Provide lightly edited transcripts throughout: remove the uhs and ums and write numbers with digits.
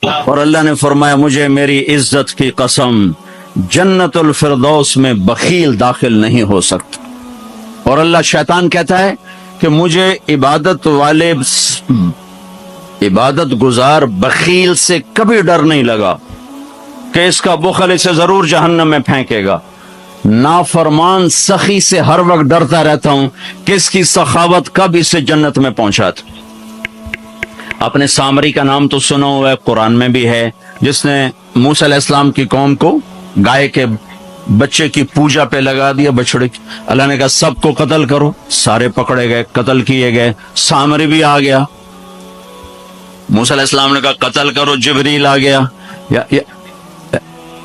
اور اللہ نے فرمایا مجھے میری عزت کی قسم جنت الفردوس میں بخیل داخل نہیں ہو سکتا. اور اللہ شیطان کہتا ہے کہ مجھے عبادت گزار بخیل سے کبھی ڈر نہیں لگا کہ اس کا بخل اسے ضرور جہنم میں پھینکے گا. نافرمان سخی سے ہر وقت ڈرتا رہتا ہوں کہ اس کی سخاوت کب اسے جنت میں پہنچاتی. اپنے سامری کا نام تو سنا ہوا ہے، قرآن میں بھی ہے، جس نے موسیٰ علیہ السلام کی قوم کو گائے کے بچے کی پوجا پہ لگا دیا، بچڑے کی. اللہ نے کہا سب کو قتل کرو، سارے پکڑے گئے، قتل کیے گئے. سامری بھی آ گیا، موسیٰ علیہ السلام نے کہا قتل کرو، جبریل آ گیا.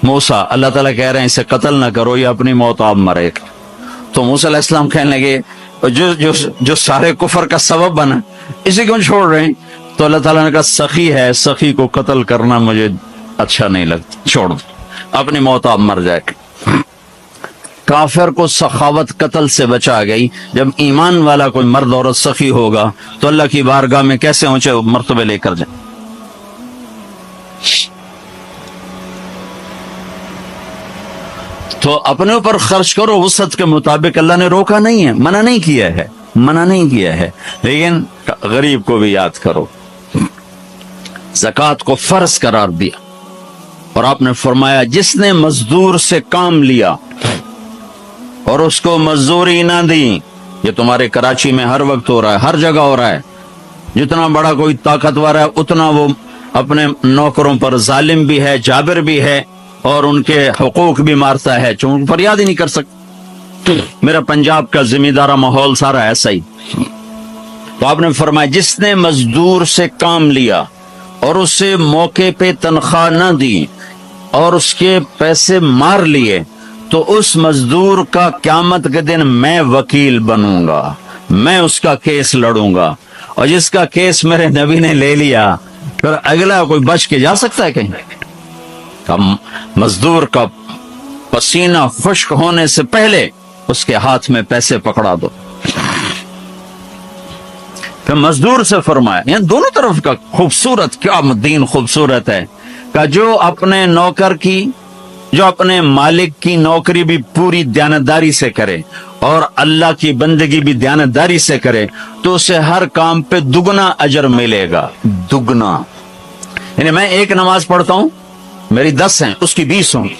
موسیٰ، اللہ تعالیٰ کہہ رہے ہیں اسے قتل نہ کرو، یہ اپنی موت آپ مرے گا. تو موسیٰ علیہ السلام کہنے لگے جو سارے کفر کا سبب بنا اسے کیوں چھوڑ رہے ہیں؟ تو اللہ تعالیٰ نے کہا سخی ہے، سخی کو قتل کرنا مجھے اچھا نہیں لگتا، چھوڑ دو، اپنی موت آپ مر جائے گا. کافر کو سخاوت قتل سے بچا گئی. جب ایمان والا کوئی مرد عورت سخی ہوگا تو اللہ کی بارگاہ میں کیسے اونچے مرتبے لے کر جائیں. تو اپنے اوپر خرچ کرو وسعت کے مطابق. اللہ نے روکا نہیں ہے، منع نہیں کیا ہے، لیکن غریب کو بھی یاد کرو. زکوٰۃ کو فرض قرار دیا اور آپ نے فرمایا جس نے مزدور سے کام لیا اور اس کو مزدوری نہ دی، یہ تمہارے کراچی میں ہر وقت ہو رہا ہے، ہر جگہ ہو رہا ہے. جتنا بڑا کوئی طاقتور ہے اتنا وہ اپنے نوکروں پر ظالم بھی ہے، جابر بھی ہے، اور ان کے حقوق بھی مارتا ہے، چون فریاد ہی نہیں کر سکتا. میرا پنجاب کا زمیندارہ ماحول سارا ایسا ہی. تو آپ نے فرمایا جس نے مزدور سے کام لیا اور اسے موقع پہ تنخواہ نہ دی اور اس کے پیسے مار لیے تو اس مزدور کا قیامت کے دن میں وکیل بنوں گا، میں اس کا کیس لڑوں گا. اور جس کا کیس میرے نبی نے لے لیا پھر اگلا کوئی بچ کے جا سکتا ہے کہیں؟ مزدور کا پسینہ خشک ہونے سے پہلے اس کے ہاتھ میں پیسے پکڑا دو. پھر مزدور سے فرمایا، یعنی دونوں طرف کا خوبصورت، کیا دین خوبصورت ہے کہ جو اپنے مالک کی نوکری بھی پوری دیانتداری سے کرے اور اللہ کی بندگی بھی دیانتداری سے کرے تو اسے ہر کام پہ دگنا اجر ملے گا، دگنا. یعنی میں ایک نماز پڑھتا ہوں میری 10 ہیں، اس کی 20 ہوں گی.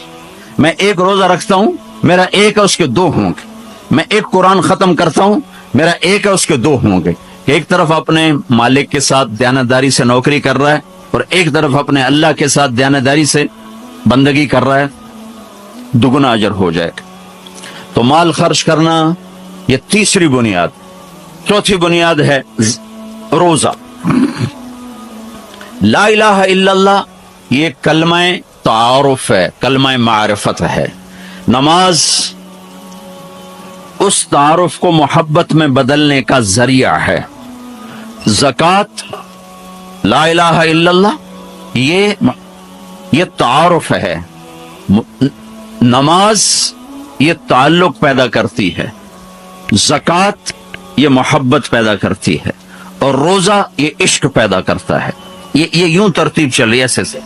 میں ایک روزہ رکھتا ہوں میرا 1 ہے، اس کے 2 ہوں گے. میں ایک قرآن ختم کرتا ہوں میرا 1 ہے، اس کے 2 ہوں گے. ایک طرف اپنے مالک کے ساتھ دیانتداری سے نوکری کر رہا ہے اور ایک طرف اپنے اللہ کے ساتھ دیانتداری سے بندگی کر رہا ہے، دگنا اجر ہو جائے گا. تو مال خرچ کرنا یہ تیسری بنیاد. چوتھی بنیاد ہے روزہ. لا الہ الا اللہ یہ کلمہ تعارف ہے، کلمہ معرفت ہے. نماز اس تعارف کو محبت میں بدلنے کا ذریعہ ہے. زکوٰۃ، لا الہ الا اللہ یہ تعارف ہے. نماز یہ تعلق پیدا کرتی ہے، زکوٰۃ یہ محبت پیدا کرتی ہے، اور روزہ یہ عشق پیدا کرتا ہے. یہ یوں ترتیب چل رہی ہے. ایسے سے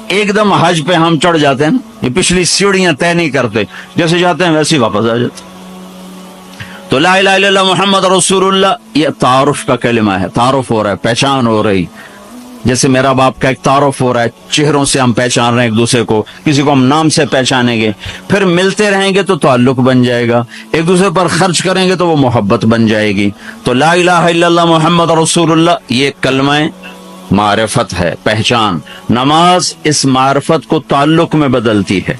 ایک دم حج پہ ہم چڑھ جاتے ہیں، یہ پچھلی سیڑھیاں طے نہیں کرتے، جیسے جاتے ہیں ویسے ہی واپس آ جاتے. تو لا الہ الا اللہ محمد رسول اللہ یہ تعارف کا کلمہ ہے. تعارف ہو رہا ہے، پہچان ہو رہی. جیسے میرا باپ کا ایک تعارف ہو رہا ہے، چہروں سے ہم پہچان رہے ہیں ایک دوسرے کو، کسی کو ہم نام سے پہچانیں گے، پھر ملتے رہیں گے تو تعلق بن جائے گا، ایک دوسرے پر خرچ کریں گے تو وہ محبت بن جائے گی. تو لا الہ الا اللہ محمد رسول اللہ یہ کلمہ معرفت ہے، پہچان. نماز اس معرفت کو تعلق میں بدلتی ہے،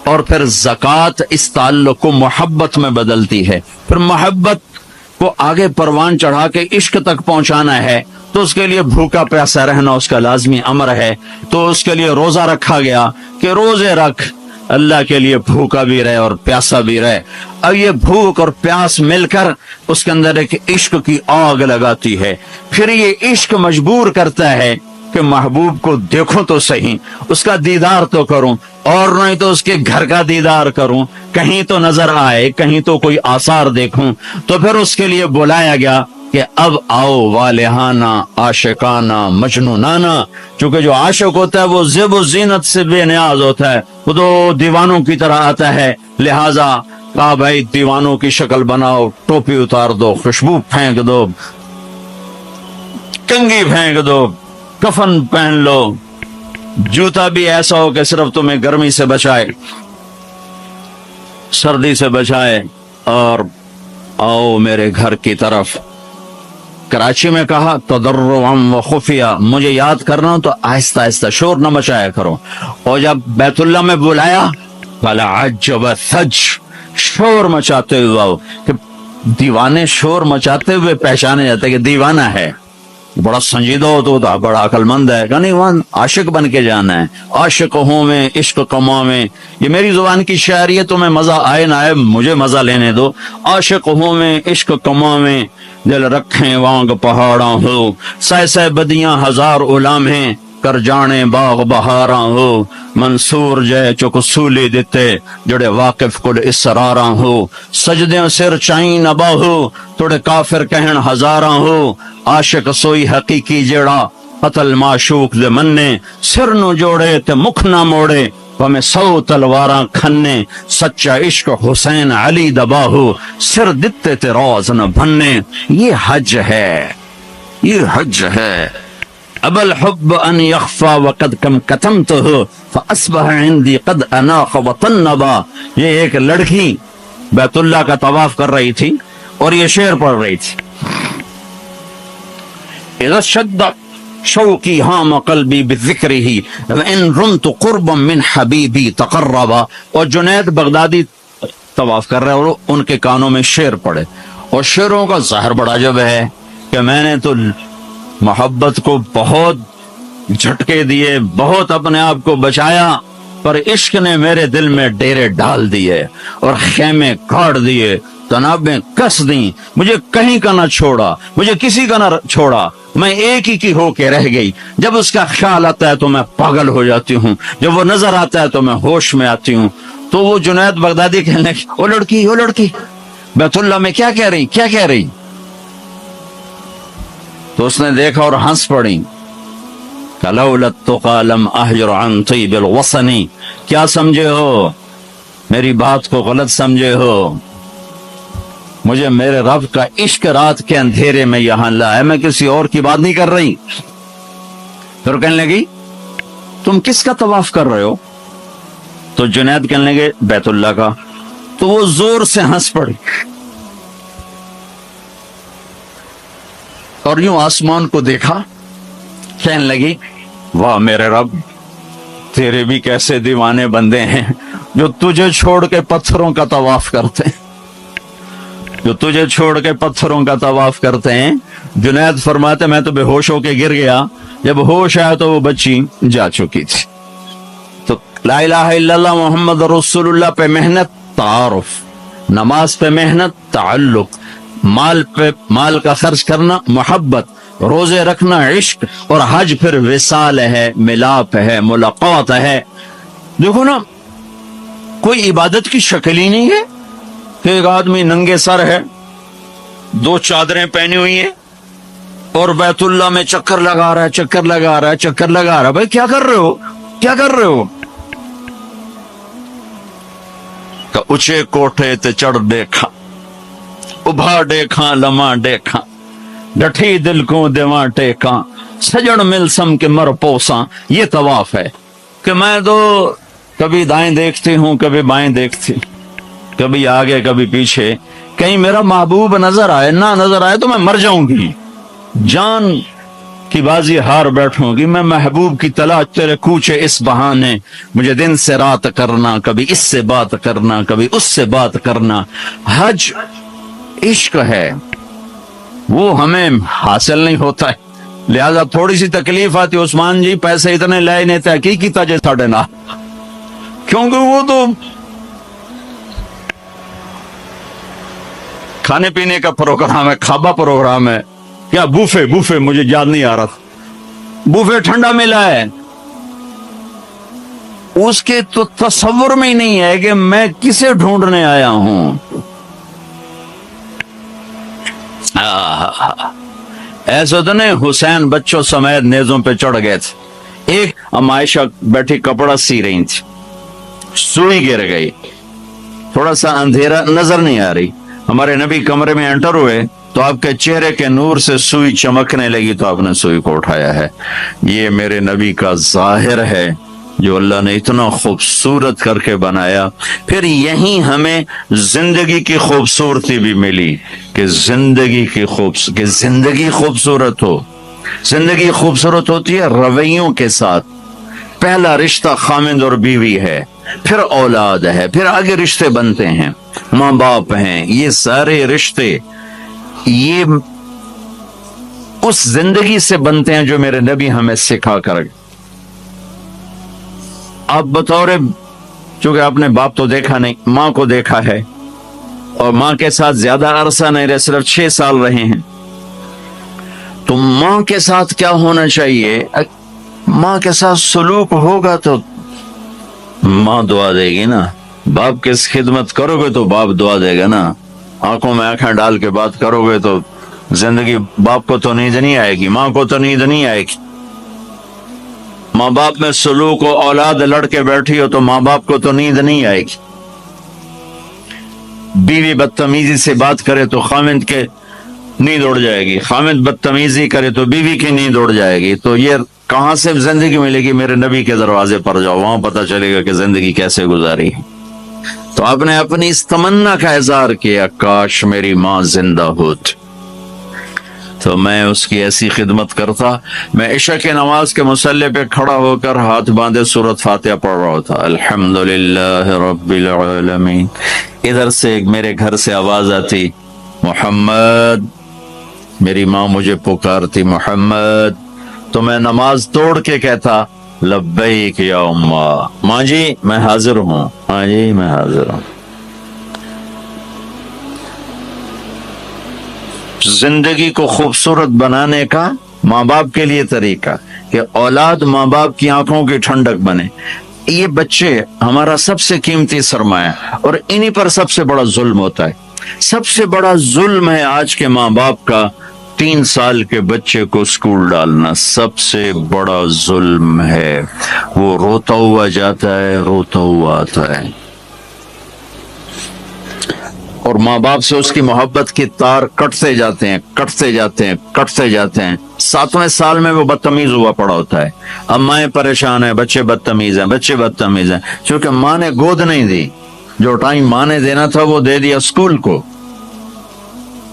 اور پھر زکوٰۃ اس تعلق کو محبت میں بدلتی ہے. پھر محبت کو آگے پروان چڑھا کے عشق تک پہنچانا ہے تو اس کے لیے بھوکا پیاسا رہنا اس کا لازمی امر ہے. تو اس کے لیے روزہ رکھا گیا کہ روزے رکھ، اللہ کے لیے بھوکا بھی رہے اور پیاسا بھی رہے. اب یہ بھوک اور پیاس مل کر اس کے اندر ایک عشق کی آگ لگاتی ہے. پھر یہ عشق مجبور کرتا ہے کہ محبوب کو دیکھوں تو صحیح، اس کا دیدار تو کروں، اور نہیں تو اس کے گھر کا دیدار کروں، کہیں تو نظر آئے، کہیں تو کوئی آثار دیکھوں. تو پھر اس کے لیے بلایا گیا کہ اب آؤ والہانہ عاشقانہ مجنونانہ، چونکہ جو عاشق ہوتا ہے وہ زیب و زینت سے بے نیاز ہوتا ہے، وہ تو دیوانوں کی طرح آتا ہے، لہذا کہا بھائی دیوانوں کی شکل بناؤ، ٹوپی اتار دو، خوشبو پھینک دو، کنگھی پھینک دو، کفن پہن لو، جوتا بھی ایسا ہو کہ صرف تمہیں گرمی سے بچائے، سردی سے بچائے، اور آؤ میرے گھر کی طرف۔ کراچی میں کہا تضرعا و خفیہ، مجھے یاد کرنا تو آہستہ آہستہ، شور نہ مچایا کرو، اور جب بیت اللہ میں بلایا فلا عجب ثج، شور مچاتے ہوئے آؤ، کہ دیوانے شور مچاتے ہوئے پہچانے جاتے کہ دیوانہ ہے، بڑا سنجیدہ ہو تو بڑا عقل مند ہے، کہ نہیں وہاں عاشق بن کے جانا ہے، عاشق ہوں میں عشق کماں میں، یہ میری زبان کی شاعری ہے، تمہیں مزہ آئے نہ آئے مجھے مزہ لینے دو، عاشق ہوں میں عشق کماں میں، دل رکھیں وانگ پہاڑاں ہو، سہ سہ بدیاں ہزار غلام ہیں، کر جانے باغ بہاراں ہو، منصور جے چک سولی دیتے، جڑے واقف کل اسراراں ہو، سجدیں سر چائیں نبا ہو، توڑے کافر کہن ہزاراں ہو، عاشق سوئی حقیقی جیڑا قتل معشوق دے مننے، سر نو جوڑے تے مکھ نہ موڑے، ہمیں 100 تلواراں کھنے، سچا عشق حسین علی دباہو، سر دتے تے روز نہ بھنے، یہ حج ہے، یہ حج ہے۔ اب الحب ان یخفا وقد کم کتمتہ فاصبح عندی قد اناق وطنبا، یہ ایک لڑکی بیت اللہ کا طواف کر رہی تھی اور یہ شعر پڑھ رہی تھی، اذا شد شوقی ہام قلبی بذکرہ وان رمت قربا من حبیبی تقربا، اور جنید بغدادی طواف کر رہے اور ان کے کانوں میں شعر پڑے، اور شعروں کا ظاہر بڑا جب ہے کہ میں نے تو محبت کو بہت جھٹکے دیے، بہت اپنے آپ کو بچایا، پر عشق نے میرے دل میں ڈیرے ڈال دیے اور خیمے کاٹ دیے، تنابیں کس دیں، مجھے کہیں کا نہ چھوڑا، مجھے کسی کا نہ چھوڑا، میں ایک ہی کی ہو کے رہ گئی، جب اس کا خیال آتا ہے تو میں پاگل ہو جاتی ہوں، جب وہ نظر آتا ہے تو میں ہوش میں آتی ہوں۔ تو وہ جنید بغدادی کہنے لگی وہ لڑکی بیت اللہ میں کیا کہہ رہی، تو اس نے دیکھا اور ہنس پڑی، لولا التقى لم اهجر عن طيب الوطن، کیا سمجھے ہو، میری بات کو غلط سمجھے ہو، مجھے میرے رب کا عشق رات کے اندھیرے میں یہاں لایا، میں کسی اور کی بات نہیں کر رہی۔ پھر کہنے لگی تم کس کا طواف کر رہے ہو، تو جنید کہنے لگے بیت اللہ کا، تو وہ زور سے ہنس پڑی اور یوں آسمان کو دیکھا، کہنے لگی واہ میرے رب، تیرے بھی کیسے دیوانے بندے ہیں جو تجھے چھوڑ کے پتھروں کا طواف کرتے ہیں، جو تجھے چھوڑ کے پتھروں کا طواف کرتے ہیں۔ جنید فرماتے میں تو بے ہوش ہو کے گر گیا، جب ہوش آیا تو وہ بچی جا چکی تھی۔ تو لا الہ الا اللہ محمد رسول اللہ پہ محنت تعارف، نماز پہ محنت تعلق، مال کا خرچ کرنا محبت، روزے رکھنا عشق، اور حج پھر وصال ہے، ملاپ ہے، ملاقات ہے۔ دیکھو نا، کوئی عبادت کی شکل ہی نہیں ہے کہ ایک آدمی ننگے سر ہے، 2 چادریں پہنی ہوئی ہیں اور بیت اللہ میں چکر لگا رہا ہے، بھائی کیا کر رہے ہو؟ کہ اونچے کوٹھے تے چڑھ دیکھا، ابھا دیکھا لمحہ دیکھا، ڈٹھی دل کو دیواں ٹیکاں، سجن ملسم کے مر پوساں، یہ طواف ہے کہ میں تو کبھی دائیں دیکھتی ہوں، کبھی بائیں دیکھتی، کبھی آگے کبھی پیچھے، کہیں میرا محبوب نظر آئے، نہ نظر آئے تو میں مر جاؤں گی، جان کی بازی ہار بیٹھوں گی، میں محبوب کی تلاش تیرے کوچے اس بہانے، مجھے دن سے رات کرنا، کبھی اس سے بات کرنا، کبھی اس سے بات کرنا۔ حج عشق ہے، وہ ہمیں حاصل نہیں ہوتا ہے، لہذا تھوڑی سی تکلیف آتی، عثمان جی پیسے اتنے لائے نہیں تحقیق کی تجھے ساڑھے نہ، کیونکہ وہ تو کھانے پینے کا پروگرام ہے، کھابا پروگرام ہے، کیا بوفے مجھے یاد نہیں آ رہا تھا، بوفے ٹھنڈا ملا ہے، اس کے تو تصور میں ہی نہیں ہے کہ میں کسے ڈھونڈنے آیا ہوں۔ ایسا تو نہیں حسین بچوں سمیت نیزوں پہ چڑھ گئے تھے. ایک ام عائشہ بیٹھی کپڑا سی رہی تھی, سوئی گر گئی, تھوڑا سا اندھیرا نظر نہیں آ رہی, ہمارے نبی کمرے میں انٹر ہوئے تو آپ کے چہرے کے نور سے سوئی چمکنے لگی تو آپ نے سوئی کو اٹھایا ہے. یہ میرے نبی کا ظاہر ہے جو اللہ نے اتنا خوبصورت کر کے بنایا. پھر یہیں ہمیں زندگی کی خوبصورتی بھی ملی کہ زندگی خوبصورت ہو. زندگی خوبصورت ہوتی ہے رویوں کے ساتھ. پہلا رشتہ خامند اور بیوی ہے, پھر اولاد ہے, پھر آگے رشتے بنتے ہیں, ماں باپ ہیں. یہ سارے رشتے یہ اس زندگی سے بنتے ہیں جو میرے نبی ہمیں سکھا کر. آپ بطور چونکہ آپ نے باپ تو دیکھا نہیں, ماں کو دیکھا ہے, اور ماں کے ساتھ زیادہ عرصہ نہیں رہے, صرف 6 سال رہے ہیں. تو ماں کے ساتھ کیا ہونا چاہیے؟ ماں کے ساتھ سلوک ہوگا تو ماں دعا دے گی نا. باپ کی خدمت کرو گے تو باپ دعا دے گا نا. آنکھوں میں آنکھیں ڈال کے بات کرو گے تو زندگی باپ کو تو نیند نہیں آئے گی, ماں کو تو نیند نہیں آئے گی. ماں باپ میں سلوک و اولاد لڑ کے بیٹھی ہو تو ماں باپ کو تو نیند نہیں آئے گی. بیوی بدتمیزی سے بات کرے تو خامند کے نیند اڑ جائے گی, خامند بدتمیزی کرے تو بیوی کی نیند اڑ جائے گی. تو یہ کہاں سے زندگی ملے گی؟ میرے نبی کے دروازے پر جاؤ, وہاں پتہ چلے گا کہ زندگی کیسے گزاری. تو آپ نے اپنی اس تمنا کا اظہار کیا, کاش میری ماں زندہ ہوتی تو میں اس کی ایسی خدمت کرتا. میں عشاء کی نماز کے مصلی پہ کھڑا ہو کر ہاتھ باندھے سورۃ فاتحہ پڑھ رہا تھا, الحمدللہ رب العالمین. ادھر سے میرے گھر سے آواز آتی, محمد. میری ماں مجھے پکارتی محمد. تو میں نماز توڑ کے کہتا لبیک یا اماں, ماں جی میں حاضر ہوں, ماں جی میں حاضر ہوں. زندگی کو خوبصورت بنانے کا ماں باپ کے لیے طریقہ کہ اولاد ماں باپ کی آنکھوں کی ٹھنڈک بنے. یہ بچے ہمارا سب سے قیمتی سرمایہ, اور انہی پر سب سے بڑا ظلم ہوتا ہے. سب سے بڑا ظلم ہے آج کے ماں باپ کا 3 سال کے بچے کو اسکول ڈالنا. سب سے بڑا ظلم ہے. وہ روتا ہوا جاتا ہے, روتا ہوا آتا ہے, اور ماں باپ سے اس کی محبت کی تار کٹتے جاتے ہیں, کٹتے جاتے ہیں, کٹتے جاتے ہیں. 7ویں سال میں وہ بدتمیز ہوا پڑا ہوتا ہے. امائیں پریشان ہیں, بچے بدتمیز ہیں, بچے بدتمیز ہیں, کیونکہ ماں نے گود نہیں دی. جو ٹائم ماں نے دینا تھا وہ دے دیا اسکول کو.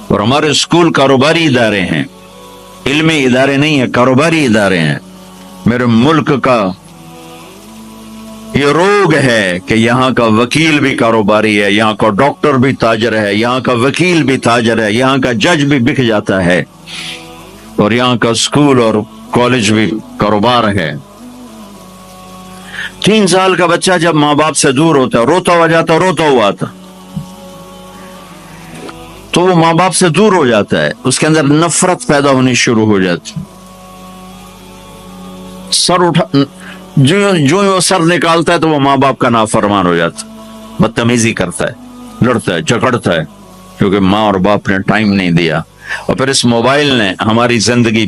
اور ہمارے اسکول کاروباری ادارے ہیں, علمی ادارے نہیں ہیں, کاروباری ادارے ہیں. میرے ملک کا یہ روگ ہے کہ یہاں کا وکیل بھی کاروباری ہے, یہاں کا ڈاکٹر بھی تاجر ہے, یہاں کا وکیل بھی تاجر ہے, یہاں کا جج بھی بک جاتا ہے, اور یہاں کا اسکول اور کالج بھی کاروبار ہے. 3 سال کا بچہ جب ماں باپ سے دور ہوتا ہے, روتا ہوا جاتا, روتا ہوا آتا, تو وہ ماں باپ سے دور ہو جاتا ہے. اس کے اندر نفرت پیدا ہونی شروع ہو جاتی. سر اٹھا جو وہ سر نکالتا ہے تو وہ ماں باپ کا نافرمان ہو جاتا, بدتمیزی کرتا ہے, لڑتا ہے, جھگڑتا ہے, کیونکہ ماں اور باپ نے ٹائم نہیں دیا. اور پھر اس موبائل نے ہماری زندگی,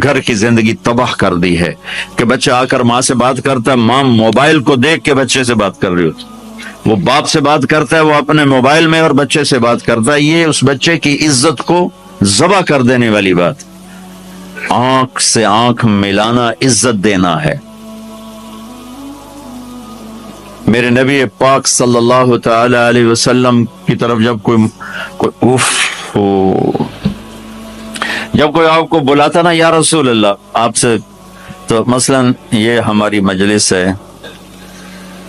گھر کی زندگی تباہ کر دی ہے کہ بچہ آ کر ماں سے بات کرتا ہے, ماں موبائل کو دیکھ کے بچے سے بات کر رہی ہوتی. وہ باپ سے بات کرتا ہے, وہ اپنے موبائل میں, اور بچے سے بات کرتا ہے. یہ اس بچے کی عزت کو ذبح کر دینے والی بات. آنکھ سے آنکھ ملانا عزت دینا ہے. میرے نبی پاک صلی اللہ تعالی علیہ وسلم کی طرف جب کوئی آپ کو بلاتا نا, یا رسول اللہ آپ سے, تو مثلا یہ ہماری مجلس ہے,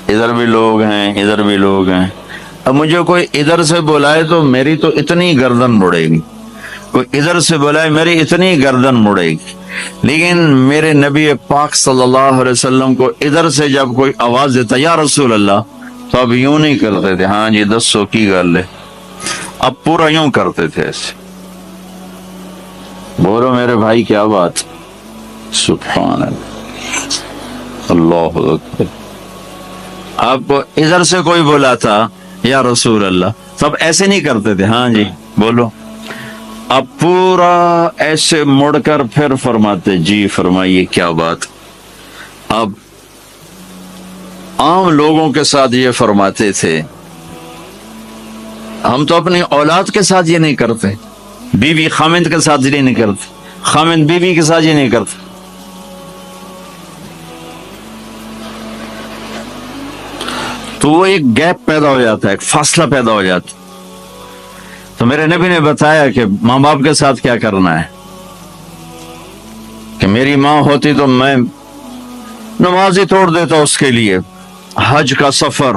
ادھر بھی لوگ ہیں, ادھر بھی لوگ ہیں. اب مجھے کوئی ادھر سے بلائے تو میری تو اتنی گردن مڑے گی, کوئی ادھر سے بلائے میری اتنی گردن مڑے گی. لیکن میرے نبی پاک صلی اللہ علیہ وسلم کو ادھر سے جب کوئی آواز دیتا یا رسول اللہ, تو اب یوں نہیں کرتے تھے, ہاں جی 10 کی گل ہے, اب پورا یوں کرتے تھے ایسے. بولو میرے بھائی کیا بات, سبحان اللہ, اللہ اکبر. آپ کو ادھر سے کوئی بولا تھا یا رسول اللہ, تب ایسے نہیں کرتے تھے, ہاں جی بولو. اب پورا ایسے مڑ کر پھر فرماتے جی فرمائیے کیا بات. اب عام لوگوں کے ساتھ یہ فرماتے تھے, ہم تو اپنی اولاد کے ساتھ یہ نہیں کرتے, بیوی خامند کے ساتھ یہ نہیں کرتے, خامند بیوی کے ساتھ یہ نہیں کرتے. تو وہ ایک گیپ پیدا ہو جاتا ہے, ایک فاصلہ پیدا ہو جاتا ہے. تو میرے نبی نے بتایا کہ ماں باپ کے ساتھ کیا کرنا ہے, کہ میری ماں ہوتی تو میں نماز ہی توڑ دیتا اس کے لیے. حج کا سفر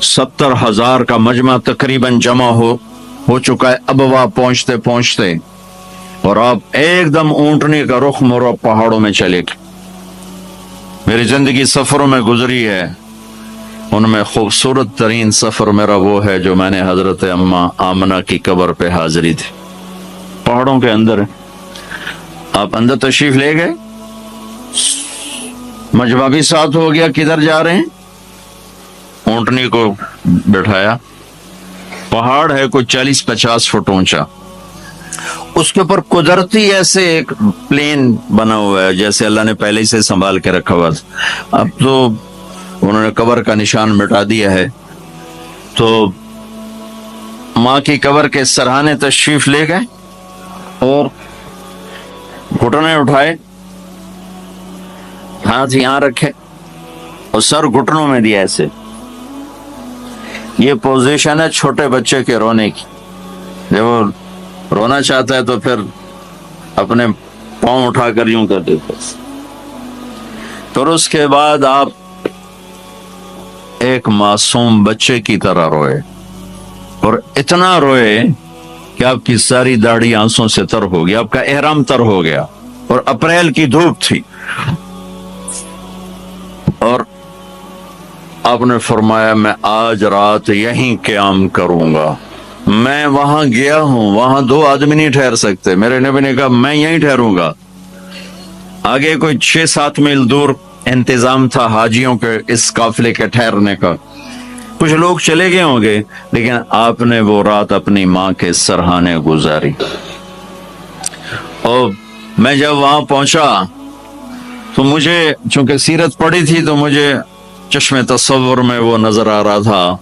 70,000 کا مجمع تقریباً جمع ہو چکا ہے اب وہاں پہنچتے پہنچتے, اور آپ ایک دم اونٹنے کا رخ موڑا پہاڑوں میں چلے گئے. میری زندگی سفروں میں گزری ہے, ان میں خوبصورت ترین سفر میرا وہ ہے جو میں نے حضرت اماں آمنہ کی قبر پہ حاضری تھی, پہاڑوں کے اندر. آپ اندر تشریف لے گئے, مجمع بھی ساتھ ہو گیا, کدھر جا رہے ہیں؟ اونٹنی کو بٹھایا, پہاڑ ہے کوئی 40-50 فٹ اونچا, اس کے اوپر قدرتی ایسے ایک پلین بنا ہوا ہے جیسے اللہ نے پہلے سے سنبھال کے رکھا ہوا. اب تو انہوں نے قبر کا نشان مٹا دیا ہے. تو ماں کی قبر کے سرہانے تشریف لے گئے اور گھٹنے اٹھائے, ہاتھ یہاں رکھے اور سر گھٹنوں میں دیا ایسے. یہ پوزیشن ہے چھوٹے بچے کے رونے کی. جب وہ رونا چاہتا ہے تو پھر اپنے پاؤں اٹھا کر یوں کر دیتا. پھر اس کے بعد آپ ایک معصوم بچے کی طرح روئے, اور اتنا روئے کہ آپ کی ساری داڑھی آنسوں سے تر ہو گیا, آپ کا احرام تر ہو گیا, اور اپریل کی دھوپ تھی. اور آپ نے فرمایا میں آج رات یہیں قیام کروں گا. میں وہاں گیا ہوں, وہاں 2 آدمی نہیں ٹھہر سکتے. میرے نبی نے کہا میں یہیں ٹھہروں گا. آگے کوئی 6-7 میل دور انتظام تھا حاجیوں کے اس قافلے کے ٹھہرنے کا. کچھ لوگ چلے گئے ہوں گے, لیکن آپ نے وہ رات اپنی ماں کے سرہانے گزاری. اور میں جب وہاں پہنچا تو مجھے چونکہ سیرت پڑھی تھی تو مجھے چشم تصور میں وہ نظر آ رہا تھا.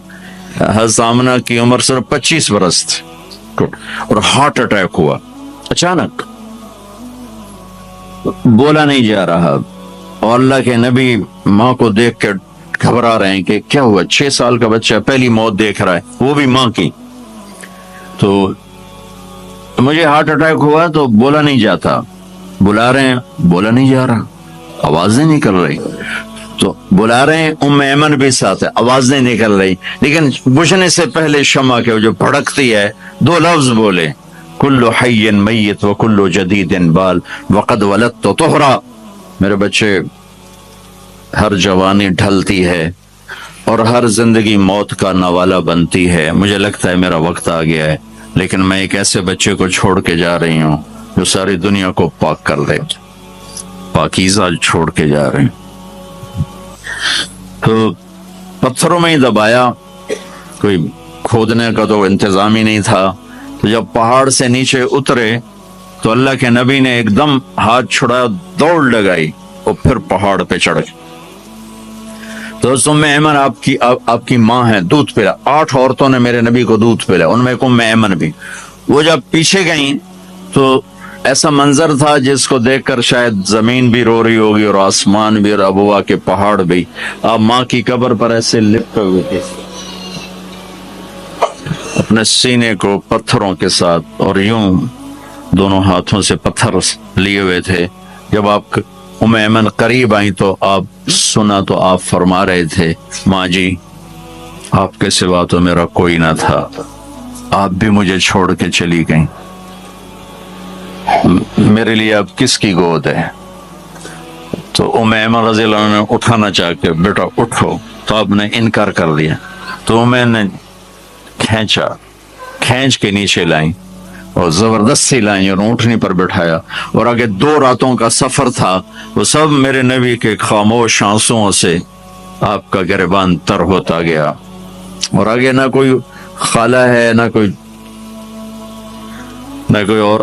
حضرت آمنہ کی عمر صرف 25 برس تھی اور ہارٹ اٹیک ہوا اچانک, بولا نہیں جا رہا. اور اللہ کے نبی ماں کو دیکھ کے گھبرا رہے ہیں کہ کیا ہوا, 6 سال کا بچہ پہلی موت دیکھ رہا ہے, وہ بھی ماں کی. تو مجھے ہارٹ اٹیک ہوا تو بولا نہیں جاتا, بلا رہے ہیں بولا نہیں جا رہا, آوازیں نہیں نکل رہی. تو بلا رہے ہیں, ام ایمن بھی ساتھ ہے, آواز نہیں نکل رہی. لیکن بجھنے سے پہلے شمع کے جو بھڑکتی ہے 2 لفظ بولے, کل حی میت و کل جدید بال وقد ولدت طہرا. میرے بچے ہر جوانی ڈھلتی ہے اور ہر زندگی موت کا نوالا بنتی ہے. مجھے لگتا ہے میرا وقت آ گیا ہے, لیکن میں ایک ایسے بچے کو چھوڑ کے جا رہی ہوں جو ساری دنیا کو پاک کر دے, پاکیزہ چھوڑ کے جا رہے ہیں. تو پتھروں میں ہی دبایا, کوئی کھودنے کا تو انتظام ہی نہیں تھا. تو جب پہاڑ سے نیچے اترے تو اللہ کے نبی نے ایک دم ہاتھ چھڑایا, دوڑ لگائی اور پھر پہاڑ پہ چڑھ گئے. تو ام ایمن آپ کی ماں ہے, دودھ پلا. 8 عورتوں نے میرے نبی کو دودھ پلا, ان میں ایک ام ایمن بھی. وہ جب پیچھے گئیں تو ایسا منظر تھا جس کو دیکھ کر شاید زمین بھی رو رہی ہوگی اور آسمان بھی اور ابوا کے پہاڑ بھی. آپ ماں کی قبر پر ایسے لپٹے ہوئے تھے, اپنے سینے کو پتھروں کے ساتھ اور یوں دونوں ہاتھوں سے پتھر لیے ہوئے تھے. جب آپ ام ایمن قریب آئیں تو آپ سنا تو آپ فرما رہے تھے, ماں جی آپ کے سوا تو میرا کوئی نہ تھا, آپ بھی مجھے چھوڑ کے چلی گئیں, میرے لیے اب کس کی گود ہے. تو ام ایمن رضی اللہ عنہ نے اٹھانا چاہ کے, بیٹا اٹھو, تو آپ نے انکار کر دیا. تو میں نے کھینچ کے نیچے لائیں اور زبردستی لائیں اور اونٹنی پر بٹھایا. اور آگے 2 راتوں کا سفر تھا, وہ سب میرے نبی کے خاموش آنسوؤں سے آپ کا گریبان تر ہوتا گیا. اور آگے نہ کوئی خالہ ہے, نہ کوئی نہ کوئی اور